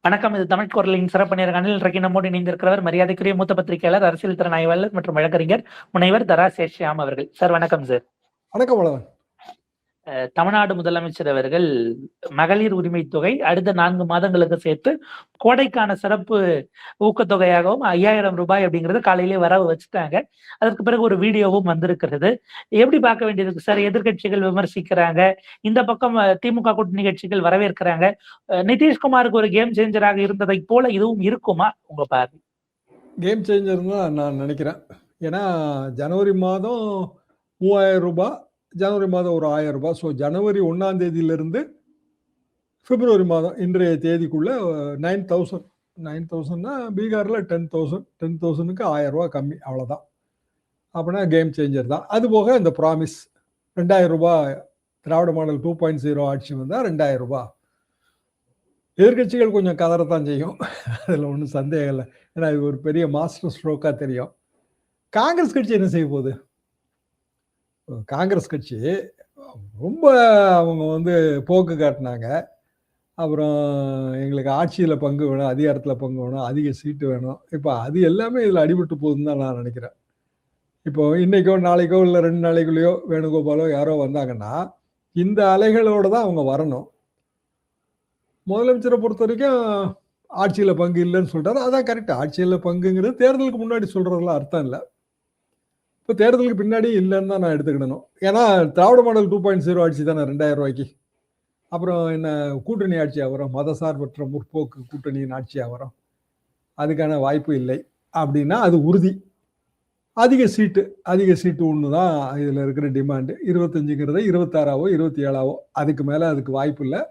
வணக்கம். இது தமிழ் குரலின் சிறப்பு நேர்காணலில் இன்றைக்கு நம்மோடு இணைந்திருக்கிறவர் மரியாதைக்குரிய மூத்த பத்திரிகையாளர், அரசியல் திறன் ஆய்வாளர் மற்றும் வழக்கறிஞர் முனைவர் தரா சேஷியாம் அவர்கள். சார் வணக்கம் சார். வணக்கம் வளவன். தமிழ்நாடு முதலமைச்சர் அவர்கள் மகளிர் உரிமை தொகை அடுத்த 4 மாதங்களுக்கு சேர்த்து கோடைக்கான சிறப்பு ஊக்கத்தொகையாகவும் 5000 ரூபாய் அப்படிங்கறது காலையிலே வரவு வச்சுட்டாங்க. அதற்கு பிறகு ஒரு வீடியோவும் வந்திருக்கிறது. எப்படி பார்க்க வேண்டியது சார்? எதிர்கட்சிகள் விமர்சிக்கிறாங்க, இந்த பக்கம் திமுக கூட்டணி கட்சிகள் வரவேற்கிறாங்க. நிதிஷ்குமாருக்கு ஒரு கேம் சேஞ்சராக இருந்ததை போல இதுவும் இருக்குமா உங்க பார்வை? கேம் சேஞ்சர் தான் நான் நினைக்கிறேன். ஏன்னா ஜனவரி மாதம் 3000 ரூபாய், ஜனவரி மாதம் ஒரு 1000 ரூபாய். ஸோ ஜனவரி 1ஆம் தேதியிலிருந்து பிப்ரவரி மாதம் இன்றைய தேதிக்குள்ள 9000 பீகார்ல 10,000க்கு 1000 ரூபாய் கம்மி, அவ்வளோதான். அப்படின்னா கேம் சேஞ்சர் தான். அது போக இந்த ப்ராமிஸ் 2000 ரூபாய், திராவிட மாடல் 2.0 ஆட்சி வந்தால் 2000 ரூபாய். எதிர்கட்சிகள் கொஞ்சம் கதறத்தான் செய்யும், அதில் ஒன்றும் சந்தேகம் இல்லை. ஏன்னா இது ஒரு பெரிய மாஸ்டர் ஸ்ட்ரோக்காக தெரியும். காங்கிரஸ் கட்சி என்ன செய்ய போகுது? காங்கிரஸ் கட்சி ரொம்ப அவங்க போக்கு காட்டினாங்க. அப்புறம் எங்களுக்கு ஆட்சியில் பங்கு வேணும், அதிகாரத்தில் பங்கு வேணும், அதிக சீட்டு வேணும். இப்போ அது எல்லாமே இதில் அடிபட்டு போகுதுன்னு தான் நான் நினைக்கிறேன். இப்போ இன்னைக்கோ நாளைக்கோ இல்லை 2 நாளைக்குள்ளேயோ வேணுகோபாலோ யாரோ வந்தாங்கன்னா இந்த அலைகளோடு தான் அவங்க வரணும். முதலமைச்சரை பொறுத்த வரைக்கும் ஆட்சியில் பங்கு இல்லைன்னு சொல்லிட்டாரு. அதான் கரெக்ட். ஆட்சியில் பங்குங்கிறது தேர்தலுக்கு முன்னாடி சொல்கிறதுலாம் அர்த்தம் இல்லை. இப்போ தேர்தலுக்கு பின்னாடி இல்லைன்னு தான் நான் எடுத்துக்கிடணும். ஏன்னா திராவிட மாடல் 2.0 ஆட்சி தானே 2000 ரூபாய்க்கு. அப்புறம் என்ன கூட்டணி ஆட்சியாக வரும், மதசார்பற்ற முற்போக்கு கூட்டணியின் ஆட்சியாக வரும்? அதுக்கான வாய்ப்பு இல்லை. அப்படின்னா அது உறுதி. அதிக சீட்டு ஒன்று தான் இதில் இருக்கிற டிமாண்டு. 25ங்கிறத 26ஆவோ 27ஆவோ, அதுக்கு மேலே அதுக்கு வாய்ப்பு இல்லை.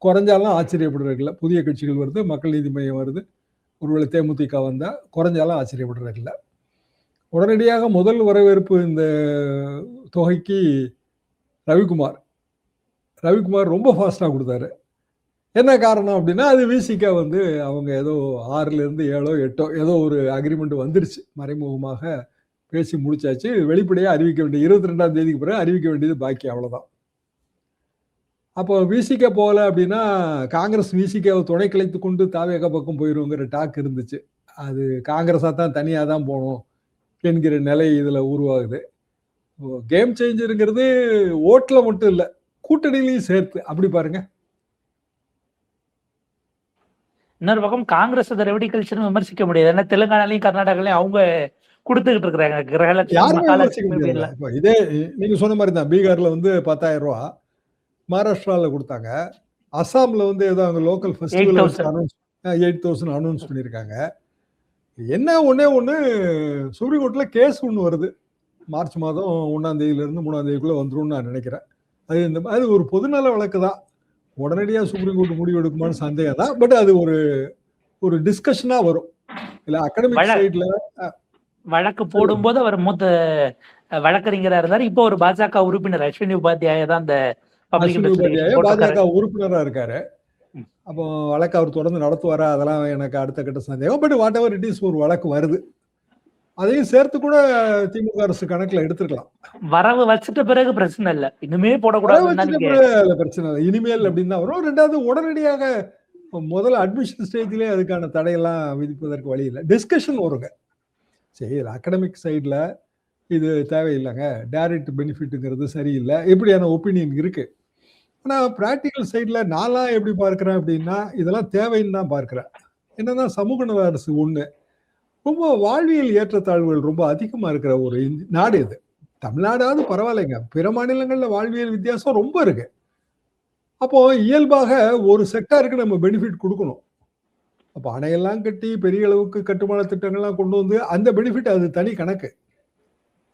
குறைஞ்சாலும் ஆச்சரியப்படுறதில்ல. புதிய கட்சிகள் வருது, மக்கள் நீதி மையம் வருது, ஒருவேளை தேமுதிக வந்தால் குறைஞ்சாலும் ஆச்சரியப்படுறதில்ல. உடனடியாக முதல் வரவேற்பு இந்த தொகைக்கு ரவிக்குமார் ரொம்ப ஃபாஸ்ட்டாக கொடுத்தாரு. என்ன காரணம் அப்படின்னா, அது விசிக அவங்க ஏதோ 6லேருந்து 7ஓ 8ஓ ஏதோ ஒரு அக்ரிமெண்ட் வந்துருச்சு, மறைமுகமாக பேசி முடிச்சாச்சு. வெளிப்படையாக அறிவிக்க வேண்டிய 22ஆம் தேதிக்கு பிறகு அறிவிக்க வேண்டியது பாக்கி, அவ்வளோதான். அப்போ விசிக போகல அப்படின்னா காங்கிரஸ் விசிகாவை துணை கிளைத்து கொண்டு தாவேக பக்கம் போயிடுங்கிற டாக் இருந்துச்சு. அது காங்கிரஸாக தான் தனியாக தான் போகணும் என்கிற நிலை இதில் உருவாகுது. கேம் சேஞ்சருங்கிறது ஓட்டில் மட்டும் இல்லை, கூட்டணியிலையும் சேர்த்து. அப்படி பாருங்க. இன்னொரு பக்கம் காங்கிரஸ் ரெவடி கல்ச்சர் விமர்சிக்க முடியாது. ஏன்னா தெலுங்கானாலையும் கர்நாடகாலையும் அவங்க கொடுத்துக்கிட்டு இருக்கிறாங்க. இதே நீங்க சொன்ன மாதிரி தான். பீகார்ல 10,000 ரூபா, மகாராஷ்டிராவில் கொடுத்தாங்க. அசாம்ல ஏதோ அவங்க லோக்கல் ஃபெஸ்டிவல் 8,000 அனௌன்ஸ் பண்ணியிருக்காங்க. என்ன ஒன்று சுப்ரீம் கோர்ட்டில் கேஸ் ஒன்று வருது. மார்ச் மாதம் 1ஆம் தேதியிலிருந்து 3ஆம் தேதிக்குள்ளே வந்துடும் நான் நினைக்கிறேன். அது ஒரு பொதுநல வழக்கு தான். உடனடியாக சுப்ரீம் கோர்ட் முடிவு எடுக்குமான்னு சந்தேகம் தான். பட் அது ஒரு டிஸ்கஷனாக வரும். இல்லை அகாடமிக் சைட்ல வழக்கு போடும்போது அவர் மூத்த வழக்கறிஞராக இருந்தார். இப்போ ஒரு பாஜக உறுப்பினர் அஸ்வினி உபாத்யாயா தான் அந்த பாஜக உறுப்பினராக இருக்காரு. அப்போ வழக்கு அவர் தொடர்ந்து நடத்துவாரா, அதெல்லாம் எனக்கு அடுத்த கட்ட சந்தேகம். But what ever it is, ஒரு வழக்கு வருது. அதையும் சேர்த்து கூட திமுக அரசு கணக்குல எடுத்துக்கலாம். வரவு வச்சுட்ட பிறகு பிரச்சனை இல்லை, இனிமே போடக்கூடாது பிரச்சனை இல்லை, இனிமேல் அப்படின்னு தான் வரும். 2வது உடனடியாக முதல்ல அட்மிஷன் ஸ்டேஜ்லேயே அதுக்கான தடையெல்லாம் விதிப்பதற்கு வழி இல்லை, டிஸ்கஷன் வருங்க. சரி, அகடமிக் சைடில் இது தேவையில்லைங்க, டைரக்ட் பெனிஃபிட்டுங்கிறது சரியில்லை, இப்படியான ஒப்பீனியன் இருக்கு. ஆனால் ப்ராக்டிக்கல் சைடில் நான்லாம் எப்படி பார்க்குறேன் அப்படின்னா, இதெல்லாம் தேவைன்னு தான் பார்க்குறேன். என்னன்னா சமூக நல அரசு ஒன்று, ரொம்ப வாழ்வியல் ஏற்றத்தாழ்வுகள் ரொம்ப அதிகமாக இருக்கிற ஒரு நாடு இது. தமிழ்நாடாவது பரவாயில்லைங்க, பிற மாநிலங்களில் வாழ்வியல் வித்தியாசம் ரொம்ப இருக்கு. அப்போ இயல்பாக ஒரு செக்டாருக்கு நம்ம பெனிஃபிட் கொடுக்கணும். அப்போ அணையெல்லாம் கட்டி பெரிய அளவுக்கு கட்டுமான திட்டங்கள்லாம் கொண்டு வந்து அந்த பெனிஃபிட் அது தனி கணக்கு.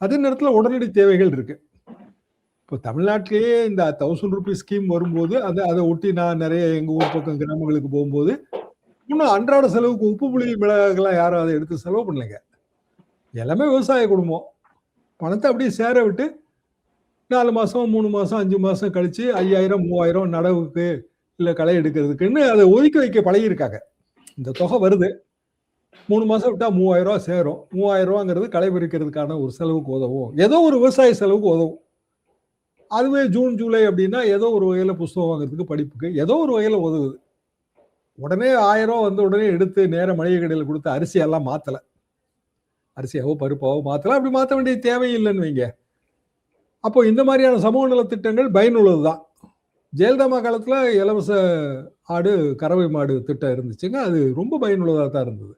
அதே நேரத்தில் உடனடி தேவைகள் இருக்கு. இப்போ தமிழ்நாட்டிலேயே இந்த 1000 ரூபீஸ் ஸ்கீம் வரும்போது அதை ஒட்டி நான் நிறைய எங்கள் ஊர் பக்கம் கிராமங்களுக்கு போகும்போது இன்னும் அன்றாட செலவுக்கு உப்பு புளி மிளகாக்கெல்லாம் யாரும் அதை எடுத்து செலவு பண்ணலைங்க. எல்லாமே விவசாய குடும்பம். பணத்தை அப்படியே சேர விட்டு 4 மாதம் 3 மாதம் 5 மாதம் கழிச்சு 5000 3000 நடவுக்கு இல்லை களை எடுக்கிறதுக்குன்னு அதை ஒதுக்கி வைக்க பழகியிருக்காங்க. இந்த தொகை வருது, 3 மாதம் விட்டால் 3000 ரூபா சேரும். 3000 ரூபாங்கிறது களை பறிக்கிறதுக்கான ஒரு செலவுக்கு உதவும், ஏதோ ஒரு விவசாய செலவுக்கு உதவும். அதுவே ஜூன் ஜூலை அப்படின்னா ஏதோ ஒரு வகையில் புஸ்தகம் வாங்குறதுக்கு, படிப்புக்கு ஏதோ ஒரு வகையில் உதவுது. உடனே 1000 வந்து உடனே எடுத்து நேர மளிகை கடையில் கொடுத்து அரிசியெல்லாம் மாத்தல, அரிசியாவோ பருப்பாவோ மாத்தல. அப்படி மாற்ற வேண்டிய தேவையில்லைன்னு வைங்க. அப்போ இந்த மாதிரியான சமூக நலத்திட்டங்கள் பயனுள்ளது தான். ஜெயலலிதா காலத்துல இலவச ஆடு கறவை மாடு திட்டம் இருந்துச்சுங்க. அது ரொம்ப பயனுள்ளதாக தான் இருந்தது.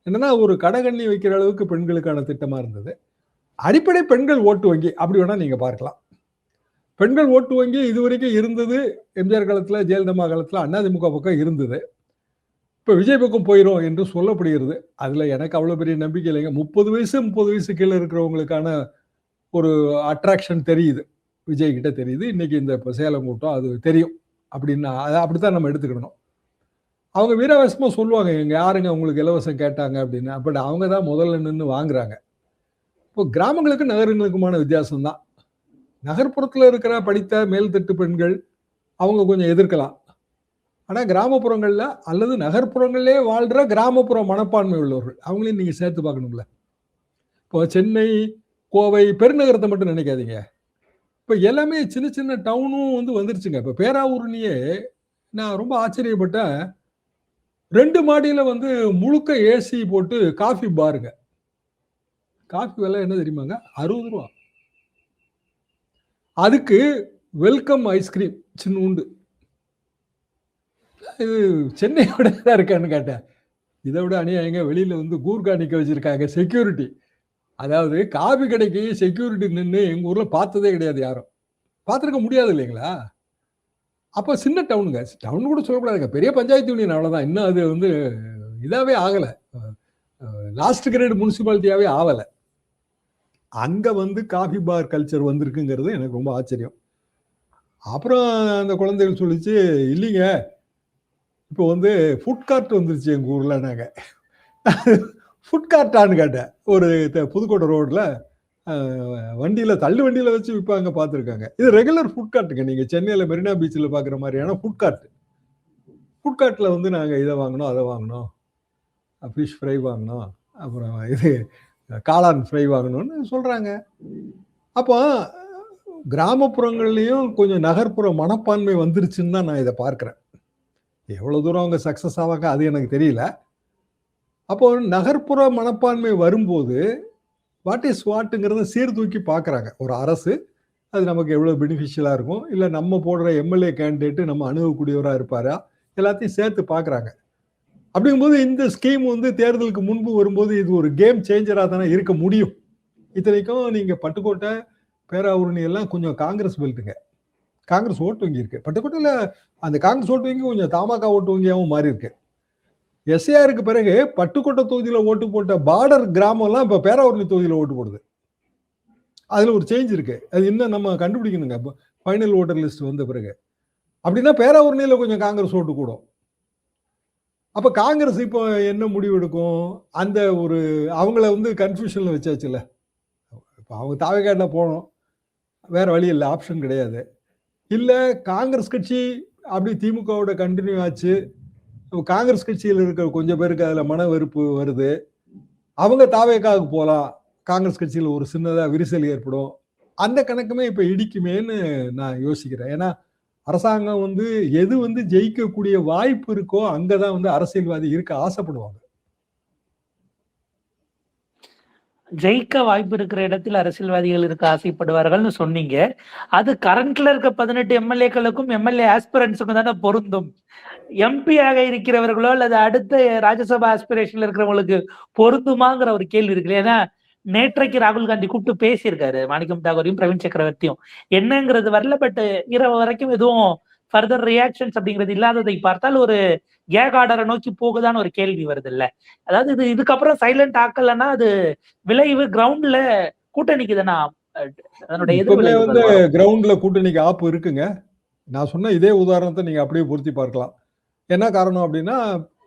என்னன்னா ஒரு கடகண்ணி வைக்கிற அளவுக்கு பெண்களுக்கான திட்டமா இருந்தது. அடிப்படை பெண்கள் ஓட்டு வங்கி அப்படி வேணா நீங்க பார்க்கலாம். பெண்கள் ஓட்டு வங்கி இதுவரைக்கும் இருந்தது எம்ஜிஆர் காலத்துல, ஜெயலலிதா காலத்துல அதிமுக பக்கம் இருந்தது. இப்ப விஜய் பக்கம் போயிரும் என்று சொல்லப்படுகிறது. அதுல எனக்கு அவ்வளவு பெரிய நம்பிக்கை இல்லைங்க. 30 வயசு கீழே இருக்கிறவங்களுக்கான ஒரு அட்ராக்ஷன் தெரியுது, விஜய் கிட்ட தெரியுது. இன்னைக்கு இந்த சேலம் கூட்டம் அது தெரியும் அப்படின்னா அப்படித்தான் நம்ம எடுத்துக்கணும். அவங்க வீராவேசமா சொல்லுவாங்க, எங்க யாருங்க உங்களுக்கு இலவசம் கேட்டாங்க அப்படின்னு. பட் அவங்க தான் முதல்ல நின்று வாங்குறாங்க. இப்போ கிராமங்களுக்கு நகரங்களுக்குமான வித்தியாசம் தான். நகர்ப்புறத்துல இருக்கிற படித்த மேல்தட்டு பெண்கள் அவங்க கொஞ்சம் எதிர்க்கலாம். ஆனா கிராமப்புறங்கள்ல அல்லது நகர்ப்புறங்களே வாழ்ற கிராமப்புற மனப்பான்மை உள்ளவர்கள் அவங்களையும் நீங்க சேர்த்து பார்க்கணும்ல. இப்போ சென்னை, கோவை பெருநகரத்தை மட்டும் நினைக்காதீங்க. இப்ப எல்லாமே சின்ன சின்ன டவுனும் வந்து வந்துருச்சுங்க. இப்ப பேராவூர்லயே நான் ரொம்ப ஆச்சரியப்பட்டேன். 2 மாடியில வந்து முழுக்க ஏசி போட்டு காஃபி பாருங்க. காஃபி விலை என்ன தெரியுமாங்க? 60 ரூபா. அதுக்கு வெல்கம் ஐஸ்கிரீம் சின்னூண்டு. இது சென்னையோட தான் இருக்கான்னு கேட்டேன். இதை விட அநியாயங்க வெளியில வந்து கூர்கா நிக்க வச்சிருக்காங்க செக்யூரிட்டி. அதாவது காபி கடைக்கு செக்யூரிட்டி நின்று எங்க ஊர்ல பார்த்ததே கிடையாது, யாரும் பார்த்துருக்க முடியாது இல்லைங்களா? அப்ப சின்ன டவுனுங்க, டவுன் கூட சொல்லக்கூடாதுங்க, பெரிய பஞ்சாயத்து யூனியன், அவ்வளவுதான். இன்னும் அது வந்து இதாவே ஆகல, லாஸ்ட் கிரேட் முனிசிபாலிட்டியாவே ஆகல. அங்க வந்து காஃபி பார் கல்ச்சர் வந்திருக்குங்கிறது எனக்கு ரொம்ப ஆச்சரியம். அப்புறம் அந்த குழந்தைகள் சொல்லிச்சு, இல்லைங்க இப்போ வந்து ஃபுட் கார்ட் வந்துருச்சு எங்க ஊர்ல. நாங்க ஃபுட் கார்ட்டான்னு கேட்டேன். ஒரு புதுக்கோட்டை ரோட்ல வண்டியில தள்ளு வண்டியில வச்சு விற்பாங்க, பார்த்துருக்காங்க. இது ரெகுலர் ஃபுட் கார்ட்டுங்க. நீங்க சென்னையில மெரினா பீச்சில் பார்க்குற மாதிரியான ஃபுட் கார்ட். ஃபுட் கார்ட்ல வந்து நாங்க இதை வாங்கினோம், அதை வாங்கினோம், ஃபிஷ் ஃப்ரை வாங்கினோம், அப்புறம் இது காளான் ஃப்ரை வாங்கணும்னு சொல்றாங்க. அப்போ கிராமப்புறங்கள்லயும் கொஞ்சம் நகர்ப்புற மனப்பான்மை வந்துருச்சுன்னு தான் நான் இதை பார்க்கிறேன். எவ்வளவு தூரம் அவங்க சக்சஸ் ஆவாங்க அது எனக்கு தெரியல. அப்போ நகர்ப்புற மனப்பான்மை வரும்போது வாட் இஸ் வாட்டுங்கிறத சீர்தூக்கி பார்க்குறாங்க ஒரு அரசு. அது நமக்கு எவ்வளோ பெனிஃபிஷியலாக இருக்கும், இல்லை நம்ம போடுற எம்எல்ஏ கேண்டிடேட்டு நம்ம அணுகக்கூடியவராக இருப்பாரா, எல்லாத்தையும் சேர்த்து பார்க்குறாங்க. அப்படிங்கும்போது இந்த ஸ்கீம் வந்து தேர்தலுக்கு முன்பு வரும்போது இது ஒரு கேம் சேஞ்சராக தானே இருக்க முடியும். இத்தனைக்கும் நீங்கள் பட்டுக்கோட்டை, பேராவூரணி எல்லாம் கொஞ்சம் காங்கிரஸ் பெல்ட்டுங்க, காங்கிரஸ் ஓட்டு வங்கி இருக்கு. பட்டுக்கோட்டையில் அந்த காங்கிரஸ் ஓட்டு வங்கி கொஞ்சம் தமாக ஓட்டு வங்கியாகவும் மாறி இருக்கு. எஸ்ஏஆருக்கு பிறகு பட்டுக்கோட்டை தொகுதியில் ஓட்டு போட்ட பார்டர் கிராமம்லாம் இப்போ பேராவூரணி தொகுதியில் ஓட்டு போடுது. அதில் ஒரு சேஞ்ச் இருக்கு. அது இன்னும் நம்ம கண்டுபிடிக்கணுங்க ஃபைனல் ஓட்டர் லிஸ்ட் வந்த பிறகு. அப்படின்னா பேராவூரணியில் கொஞ்சம் காங்கிரஸ் ஓட்டு கூடும். அப்போ காங்கிரஸ் இப்போ என்ன முடிவு எடுக்கும்? அந்த ஒரு அவங்கள வந்து கன்ஃபியூஷனில் வச்சாச்சுல்ல. இப்போ அவங்க தாவேக்காட்டில் போகணும், வேற வழி இல்லை, ஆப்ஷன் கிடையாது. இல்லை காங்கிரஸ் கட்சி அப்படி திமுகவோட கண்டினியூ ஆச்சு, காங்கிரஸ் கட்சியில் இருக்கிற கொஞ்சம் பேருக்கு அதில் மன வெறுப்பு வருது, அவங்க தாவேக்காவுக்கு போகலாம், காங்கிரஸ் கட்சியில் ஒரு சின்னதாக விரிசல் ஏற்படும். அந்த கணக்குமே இப்போ இடிக்குமேன்னு நான் யோசிக்கிறேன். ஏன்னா அரசாங்கம் வந்து எது வந்து ஜெயிக்கக்கூடிய வாய்ப்பு இருக்கோ அங்கதான் வந்து அரசியல்வாதி இருக்க ஆசைப்படுவாங்க. ஜெயிக்க வாய்ப்பு இருக்கிற இடத்தில் அரசியல்வாதிகள் இருக்க ஆசைப்படுவார்கள்னு சொன்னீங்க. அது கரண்ட்ல இருக்க 18 எம்எல்ஏக்களுக்கும் எம்எல்ஏ ஆஸ்பிரன்ஸுக்கும் தானே பொருந்தும். எம்பியாக இருக்கிறவர்களோ அல்லது அடுத்த ராஜ்யசபா ஆஸ்பிரேஷன்ல இருக்கிறவங்களுக்கு பொருந்துமாங்கிற ஒரு கேள்வி இருக்கு. ஏன்னா நேற்றைக்கு ராகுல் காந்தி கூப்பிட்டு பேசியிருக்காரு, மாணிக்கம் தாகூரையும் பிரவீன் சக்கரவர்த்தியும். என்னங்கிறது வரல, பட் இரவு வரைக்கும் எதுவும் ஃபர்தர் ரியாக்ஷன்ஸ் அப்படிங்கிறது இல்லாததை பார்த்தால் ஒரு கேக் ஆர்டரை நோக்கி போகுதான்னு ஒரு கேள்வி வருது இல்ல. அதாவது இதுக்கப்புறம் சைலண்ட் ஆக்கலன்னா அது விளைவு கிரவுண்ட்ல கூட்டணிக்கு தானே அதனுடைய வந்து கிரவுண்ட்ல கூட்டணிக்கு ஆப்பு இருக்குங்க. நான் சொன்ன இதே உதாரணத்தை நீங்க அப்படியே பொருத்தி பார்க்கலாம். என்ன காரணம் அப்படின்னா,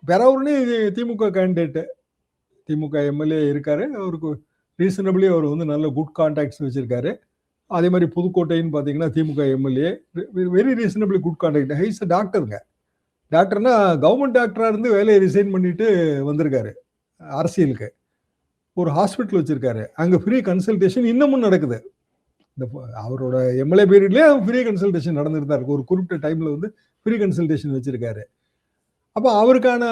பேராவூரணி திமுக கேண்டிடேட், திமுக எம்எல்ஏ இருக்காரு, அவருக்கு ரீசனபிளி அவர் வந்து நல்ல குட் கான்டாக்ட்ஸ் வச்சிருக்காரு. அதே மாதிரி புதுக்கோட்டைன்னு பார்த்தீங்கன்னா DMK MLA very reasonably good contact. He's டாக்டருங்க, டாக்டர்னா கவர்மெண்ட் டாக்டரா இருந்து வேலையை ரிசைன் பண்ணிட்டு வந்திருக்காரு அரசியலுக்கு. ஒரு ஹாஸ்பிட்டல் வச்சிருக்காரு, அங்க ஃப்ரீ கன்சல்டேஷன் இன்னமும் நடக்குது. இந்த அவரோட எம்எல்ஏ பீரியட்லயே ஃப்ரீ கன்சல்டேஷன் நடந்துட்டு தான் இருக்கு. ஒரு குறிப்பிட்ட டைம்ல வந்து ஃப்ரீ கன்சல்டேஷன் வச்சிருக்காரு. அப்ப அவருக்கான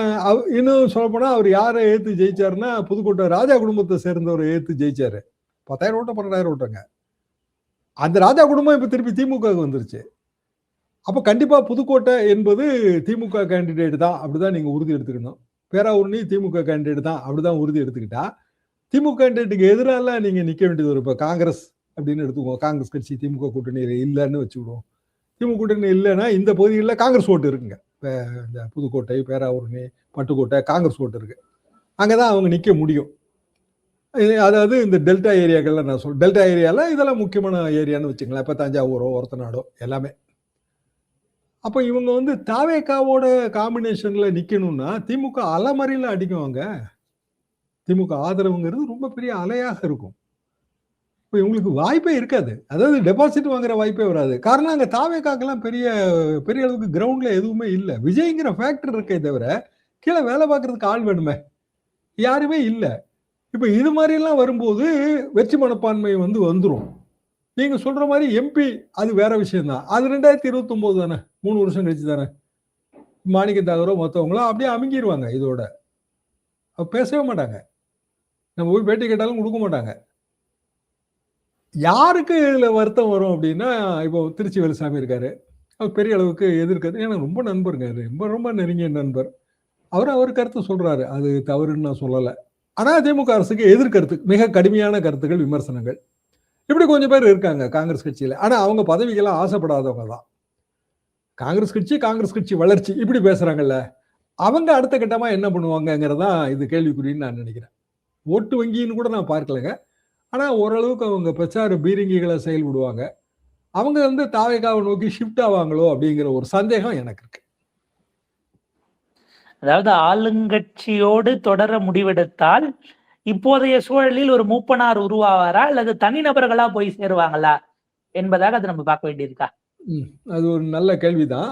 இன்னும் சொல்லப்போனா அவர் யாரை ஏத்து ஜெயிச்சாருன்னா, புதுக்கோட்டை ராஜா குடும்பத்தை சேர்ந்தவரை ஏத்து ஜெயிச்சாரு. 10,000 ஓட்டு 12,000 ஓட்டுங்க. அந்த ராஜா குடும்பம் இப்ப திருப்பி திமுகவுக்கு வந்துருச்சு. அப்ப கண்டிப்பா புதுக்கோட்டை என்பது திமுக கேண்டிடேட் தான். அப்படிதான் நீங்க உறுதி எடுத்துக்கணும். பேராவூரணி திமுக கேண்டிடேட் தான். அப்படிதான் உறுதி எடுத்துக்கிட்டா, திமுக கேண்டிடேட்டுக்கு எதிரால நீங்க நிக்க வேண்டியது வரும். இப்ப காங்கிரஸ் அப்படின்னு எடுத்துக்குவோம். காங்கிரஸ் கட்சி திமுக கூட்டணியில இல்லன்னு வச்சுக்கிடுவோம். திமுக கூட்டணி இல்லைன்னா இந்த பகுதிகளில் காங்கிரஸ் ஓட்டு இருக்குங்க. இந்த புதுக்கோட்டை, பேராவூரணி, பட்டுக்கோட்டை காங்கிரஸ் ஓட்டு இருக்கு. அங்கதான் அவங்க நிக்க முடியும். அதாவது இந்த டெல்டா ஏரியாக்கள்ல நான் சொல்றேன். டெல்டா ஏரியால இதெல்லாம் முக்கியமான ஏரியான்னு வச்சுக்கலாம். இப்ப தஞ்சாவூரோ, ஒரத்தநாடோ எல்லாமே. அப்ப இவங்க வந்து தாவேகாவோட காம்பினேஷன்ல நிக்கணும்னா திமுக அலைமறியில அடிக்குவாங்க. திமுக ஆதரவுங்கிறது ரொம்ப பெரிய அலையாக இருக்கும். இப்ப இவங்களுக்கு வாய்ப்பே இருக்காது. அதாவது டெபாசிட் வாங்குற வாய்ப்பே வராது. காரணம் அங்க தாவேகாக்கெல்லாம் பெரிய பெரிய அளவுக்கு கிரவுண்ட்ல எதுவுமே இல்ல. விஜய்ங்கிற ஃபேக்டர் இருக்கே தவிர கீழே வேலை பார்க்கறதுக்கு ஆள் வேணுமே, யாருமே இல்ல. இப்ப இது மாதிரி எல்லாம் வரும்போது வெற்றி மனப்பான்மை வந்துரும். நீங்க சொல்ற மாதிரி எம்பி அது வேற விஷயம் தான். அது 2029 தானே, 3 வருஷம் கழிச்சு தானே. மாணிக்க தாகரோ மற்றவங்களோ அப்படியே அமுங்கிடுவாங்க. இதோட பேசவே மாட்டாங்க. நம்ம போய் பேட்டி கேட்டாலும் கொடுக்க மாட்டாங்க. யாருக்கு இதுல வருத்தம் வரும் அப்படின்னா, இப்போ திருச்சி வேலுசாமி இருக்காரு. அவர் பெரிய அளவுக்கு எதிர்க்கிறது எனக்கு ரொம்ப நண்பருங்க. ரொம்ப ரொம்ப நெருங்கிய நண்பர். அவர் கருத்து சொல்றாரு. அது தவறுன்னு நான் சொல்லல. ஆனா திமுக அரசுக்கு எதிர்கருத்து, மிக கடுமையான கருத்துக்கள், விமர்சனங்கள். இப்படி கொஞ்சம் பேர் இருக்காங்க காங்கிரஸ் கட்சியில. ஆனா அவங்க பதவிக்கெல்லாம் ஆசைப்படாதவங்க தான். காங்கிரஸ் கட்சி வளர்ச்சி இப்படி பேசுறாங்கல்ல, அவங்க அடுத்த கட்டமா என்ன பண்ணுவாங்கங்கிறதா இது கேள்விக்குறின்னு நான் நினைக்கிறேன். ஓட்டு வங்கின்னு கூட நான் பார்க்கலங்க. ஆனா ஓரளவுக்கு அவங்க பிரச்சார பீரங்கிகளை செயல்படுவாங்க. அவங்க வந்து தாவேகாவை நோக்கி ஷிஃப்ட் ஆவாங்களோ அப்படிங்கிற ஒரு சந்தேகம் எனக்கு இருக்கு. அதாவது ஆளுங்கட்சியோடு தொடர முடிவெடுத்தால் இப்போதைய சூழலில் ஒரு மூப்பனார் உருவாவாரா அல்லது தனிநபர்களா போய் சேருவாங்களா என்பதாக அது நம்ம பார்க்க வேண்டியிருக்கா? அது ஒரு நல்ல கேள்விதான்.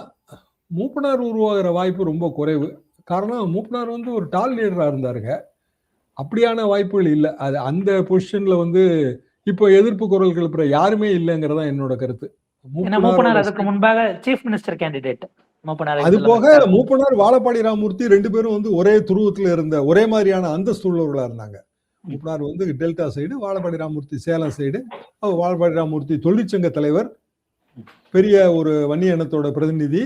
மூப்பனார் உருவாகிற வாய்ப்பு ரொம்ப குறைவு. காரணம் மூப்பனார் வந்து ஒரு டால் லீடரா இருந்தாருங்க. அப்படியான வாய்ப்புகள் இல்லை. அது அந்த பொசிஷன்ல வந்து இப்போ எதிர்ப்பு குரல் கிளப்புற யாருமே இல்லைங்கிறதா என்னோட கருத்து. மூப்பனார் அதுக்கு முன்பாக சீஃப் மினிஸ்டர் கேண்டிடேட். அது போக மூப்பனார், வாழப்பாடி ராமமூர்த்தி 2 பேரும் வந்து ஒரே துருவத்துல இருந்த ஒரே மாதிரியான அந்தஸ்து உள்ளவர்களா இருந்தாங்க. மூப்பனார் வந்து delta side, Vazhappadi Ramamoorthy Salem side. Vazhappadi Ramamoorthy தொழிற்சங்க தலைவர், பெரிய ஒரு வன்னிய இனத்தோட பிரதிநிதி.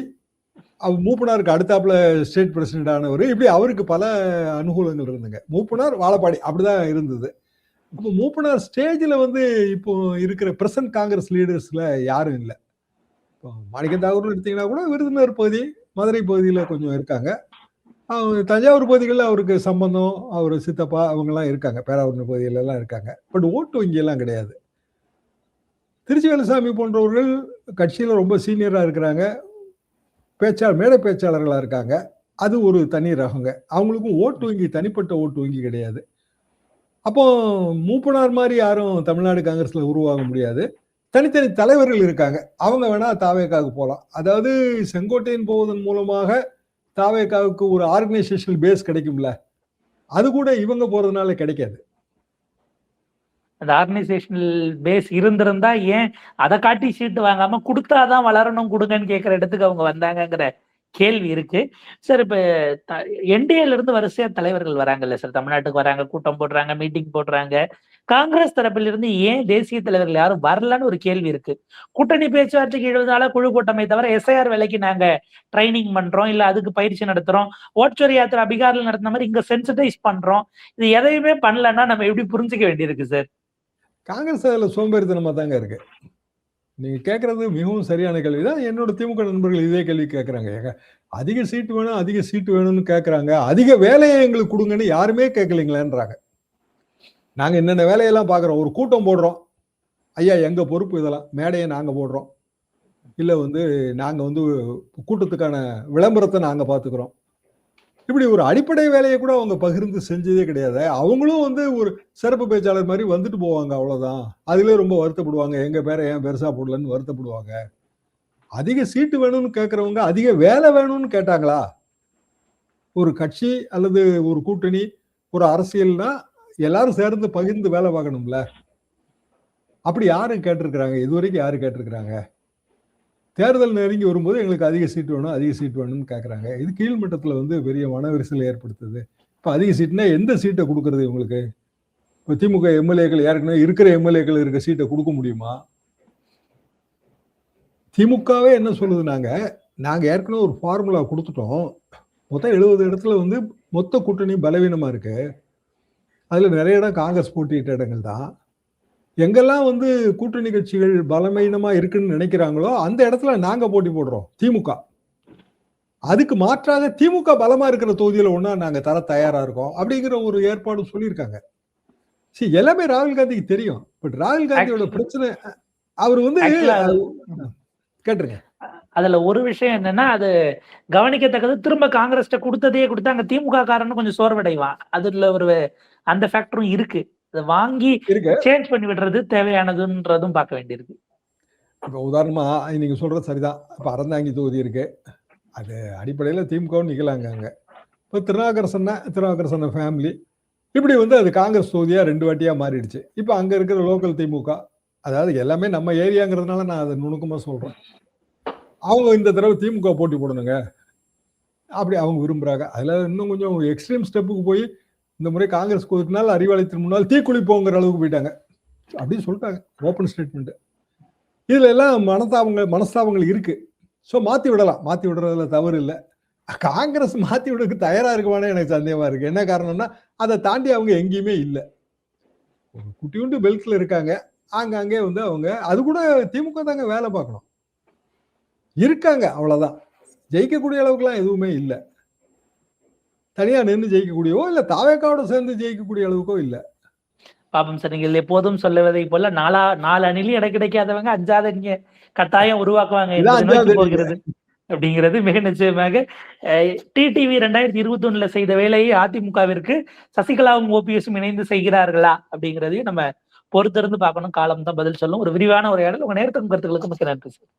மூப்பனாருக்கு அடுத்தாப்புல ஸ்டேட் பிரசிடென்ட் ஆனவர். இப்படி அவருக்கு பல அனுகூலங்கள் இருந்துங்க. மூப்பனார், வாழப்பாடி அப்படிதான் இருந்தது. அப்போ மூப்பனார் ஸ்டேஜ்ல வந்து இப்போ இருக்கிற பிரசன்ட் காங்கிரஸ் லீடர்ஸ்ல யாரும் இல்லை. மாணிக்க தாகூர்னு எடுத்தீங்கன்னா கூட விருதுநகர் பகுதி, மதுரை பகுதியில கொஞ்சம் இருக்காங்க. தஞ்சாவூர் பகுதிகளில் அவருக்கு சம்பந்தம், அவர் சித்தப்பா அவங்கெல்லாம் இருக்காங்க. பேராவூர் பகுதியில எல்லாம் இருக்காங்க. பட் ஓட்டு வங்கி எல்லாம் கிடையாது. திருச்சி வேலுசாமி போன்றவர்கள் கட்சியில ரொம்ப சீனியரா இருக்கிறாங்க. மேடை பேச்சாளர்களா இருக்காங்க. அது ஒரு தனி ரகங்க. அவங்களுக்கும் ஓட்டு வங்கி, தனிப்பட்ட ஓட்டு வங்கி கிடையாது. அப்போ மூப்பனார் மாதிரி யாரும் தமிழ்நாடு காங்கிரஸ்ல உருவாக முடியாது. தனித்தனி தலைவர்கள் இருக்காங்க. அவங்க வேணா தாவேகாவுக்கு போகலாம். அதாவது செங்கோட்டையன் போவதன் மூலமாக தாவேகாவுக்கு ஒரு ஆர்கனைசேஷனல் பேஸ் கிடைக்கும்ல, அது கூட இவங்க போறதுனால கிடைக்காது. அந்த ஆர்கனைசேஷனல் பேஸ் இருந்திருந்தா ஏன் அதை காட்டி சீட்டு வாங்காம கொடுத்தாதான் வளரணும் கொடுங்கன்னு கேட்கிற இடத்துக்கு அவங்க வந்தாங்கிற கேள்வி இருக்கு சார். இப்ப என்டிஏல இருந்து வரிசையா தலைவர்கள் வராங்கல்ல சார், தமிழ்நாட்டுக்கு வராங்க, கூட்டம் போடுறாங்க, மீட்டிங் போடுறாங்க. காங்கிரஸ் தரப்பில் இருந்து ஏன் தேசிய தலைவர்கள் யாரும் வரலன்னு ஒரு கேள்வி இருக்கு. கூட்டணி பேச்சுவார்த்தைக்கு 70 நாளா குழு கூட்டமை தவிர எஸ்ஐஆர் வேலைக்கு நாங்க ட்ரைனிங் பண்றோம், இல்ல அதுக்கு பயிற்சி நடத்துறோம், ஓட்சோரி யாத்திரை பீகார்ல நடத்தின மாதிரி இங்க சென்சிடைஸ் பண்றோம். இது எதையுமே பண்ணலன்னா நம்ம எப்படி புரிஞ்சுக்க வேண்டியிருக்கு சார்? காங்கிரஸ் அதுல சோம்பேறித்தனமா தாங்க இருக்கு. நீங்க கேட்கறது மிகவும் சரியான கேள்விதான். என்னோட திமுக நண்பர்கள் இதே கேள்வி கேட்கறாங்க. அதிக சீட்டு வேணும், அதிக சீட்டு வேணும்னு கேட்கறாங்க. அதிக வேலையை எங்களுக்கு கொடுங்கன்னு யாருமே கேட்கலீங்களேன்றாங்க. நாங்க என்னென்ன வேலையெல்லாம் பாக்குறோம். ஒரு கூட்டம் போடுறோம், ஐயா எங்க பொறுப்பு இதெல்லாம், மேடையை நாங்க போடுறோம், இல்ல வந்து நாங்க வந்து கூட்டத்துக்கான விளம்பரத்தை நாங்க பாத்துக்கிறோம். இப்படி ஒரு அடிப்படை வேலையை கூட அவங்க பகிர்ந்து செஞ்சதே கிடையாது. அவங்களும் வந்து ஒரு சிறப்பு பேச்சாளர் மாதிரி வந்துட்டு போவாங்க, அவ்வளவுதான். அதுல ரொம்ப வருத்தப்படுவாங்க, எங்க பேரை ஏன் பெருசா போடலன்னு வருத்தப்படுவாங்க. அதிக சீட்டு வேணும்னு கேட்கறவங்க அதிக வேலை வேணும்னு கேட்டாங்களா? ஒரு கட்சி அல்லது ஒரு கூட்டணி, ஒரு அரசியல்னா எல்லாரும் சேர்ந்து பகிர்ந்து வேலை பார்க்கணும்ல. அப்படி யாரும் கேட்டிருக்கிறாங்க? இதுவரைக்கும் யாரு கேட்டிருக்கிறாங்க? தேர்தல் நெருங்கி வரும்போது எங்களுக்கு அதிக சீட் வேணும், அதிக சீட் வேணும்னு கேட்குறாங்க. இது கீழ்மட்டத்தில் வந்து பெரிய மனவிரிசல் ஏற்படுத்துது. இப்போ அதிக சீட்னா எந்த சீட்டை கொடுக்கறது இவங்களுக்கு? இப்போ திமுக எம்எல்ஏக்கள் ஏற்கனவே இருக்கிற எம்எல்ஏக்கள் இருக்க சீட்டை கொடுக்க முடியுமா? திமுகவே என்ன சொல்லுது, நாங்க ஏற்கனவே ஒரு ஃபார்முலா கொடுத்துட்டோம். மொத்தம் 70 இடத்துல வந்து மொத்த கூட்டணி பலவீனமா இருக்கு. அதுல நிறைய இடம் காங்கிரஸ் போட்டியிட்ட இடங்கள் தான். எங்கெல்லாம் வந்து கூட்டணி கட்சிகள் பலவீனமா இருக்குன்னு நினைக்கிறாங்களோ அந்த இடத்துல நாங்க போட்டி போடுறோம் திமுக. அதுக்கு மாற்றாக திமுக பலமா இருக்கிற தொகுதியில ஒண்ணா நாங்க தர தயாரா இருக்கோம் அப்படிங்கிற ஒரு ஏற்பாடு சொல்லியிருக்காங்க. சரி, எல்லாமே ராகுல் காந்திக்கு தெரியும். பட் ராகுல் காந்தியோட பிரச்சனை அவர் வந்து கேட்டுருங்க. அதுல ஒரு விஷயம் என்னன்னா, அது கவனிக்கத்தக்கது, திரும்ப காங்கிரஸ்ட கொடுத்ததே கொடுத்து அங்க திமுக காரன்னு கொஞ்சம் சோர்வடைவான். அதுல ஒரு அந்த ஃபேக்டரும் இருக்கு. அதை வாங்கி சேஞ்ச் பண்ணி விடுறது தேவையானதுன்றதும் பார்க்க வேண்டியிருக்கு. இப்போ உதாரணமா நீங்க சொல்றது சரிதான். இப்ப அறந்தாங்கி தொகுதி இருக்கு, அது அடிப்படையில திமுக நிக்கலாங்க. அங்க இப்போ திருநாவுக்கரசன் ஃபேமிலி இப்படி வந்து அது காங்கிரஸ் தொகுதியா 2 வாட்டியா மாறிடுச்சு. இப்போ அங்க இருக்கிற லோக்கல் திமுக, அதாவது எல்லாமே நம்ம ஏரியாங்கிறதுனால நான் அதை நுணுக்கமா சொல்றேன். அவங்க இந்த தடவை திமுக போட்டி போடணுங்க அப்படி அவங்க விரும்புறாங்க. அதுல இன்னும் கொஞ்சம் எக்ஸ்ட்ரீம் ஸ்டெப்புக்கு போய் இந்த முறை காங்கிரஸ் கோரினால் அறிவாலயத்தின் முன்னால் தீக்குளிப்போங்கிற அளவுக்கு போயிட்டாங்க அப்படின்னு சொல்லிட்டாங்க. Open statement. இதுல எல்லாம் மனஸ்தாபங்கள் இருக்கு. ஸோ மாத்தி விடலாம், மாத்தி விடுறதுல தவறு இல்லை. காங்கிரஸ் மாத்தி விடுறதுக்கு தயாரா இருக்குமானே எனக்கு சந்தேகமா இருக்கு. என்ன காரணம்னா அதை தாண்டி அவங்க எங்கேயுமே இல்லை. ஒரு குட்டியுண்டு பெல்ட்ல இருக்காங்க. அங்கே வந்து அவங்க அது கூட திமுக தாங்க வேலை பார்க்கணும் இருக்காங்க, அவ்வளவுதான். ஜெயிக்கக்கூடிய அளவுக்குலாம் எதுவுமே இல்லை. தனியா நின்று ஜெயிக்கக்கூடியவோ இல்ல தாவேக்காவோட சேர்ந்து ஜெயிக்கக்கூடிய அளவுக்கோ இல்ல. பாப்பம் சார், நீங்கள் எப்போதும் சொல்லுவதை போல 4 அணிலையும் இடம் கிடைக்காதவங்க 5வது அணியை கட்டாயம் உருவாக்குவாங்க போகிறது அப்படிங்கிறது மிக நிச்சயமாக. டிடிவி 2021 செய்த வேலையை அதிமுகவிற்கு சசிகலாவும் ஓபிஎஸும் இணைந்து செய்கிறார்களா அப்படிங்கிறதையும் நம்ம பொறுத்திருந்து பார்க்கணும். காலம் தான் பதில் சொல்லும். ஒரு விரிவான உரையாடல். உங்க நேரத்துக்கும் கருத்துக்களுக்கும் மிக்க நன்றி சார்.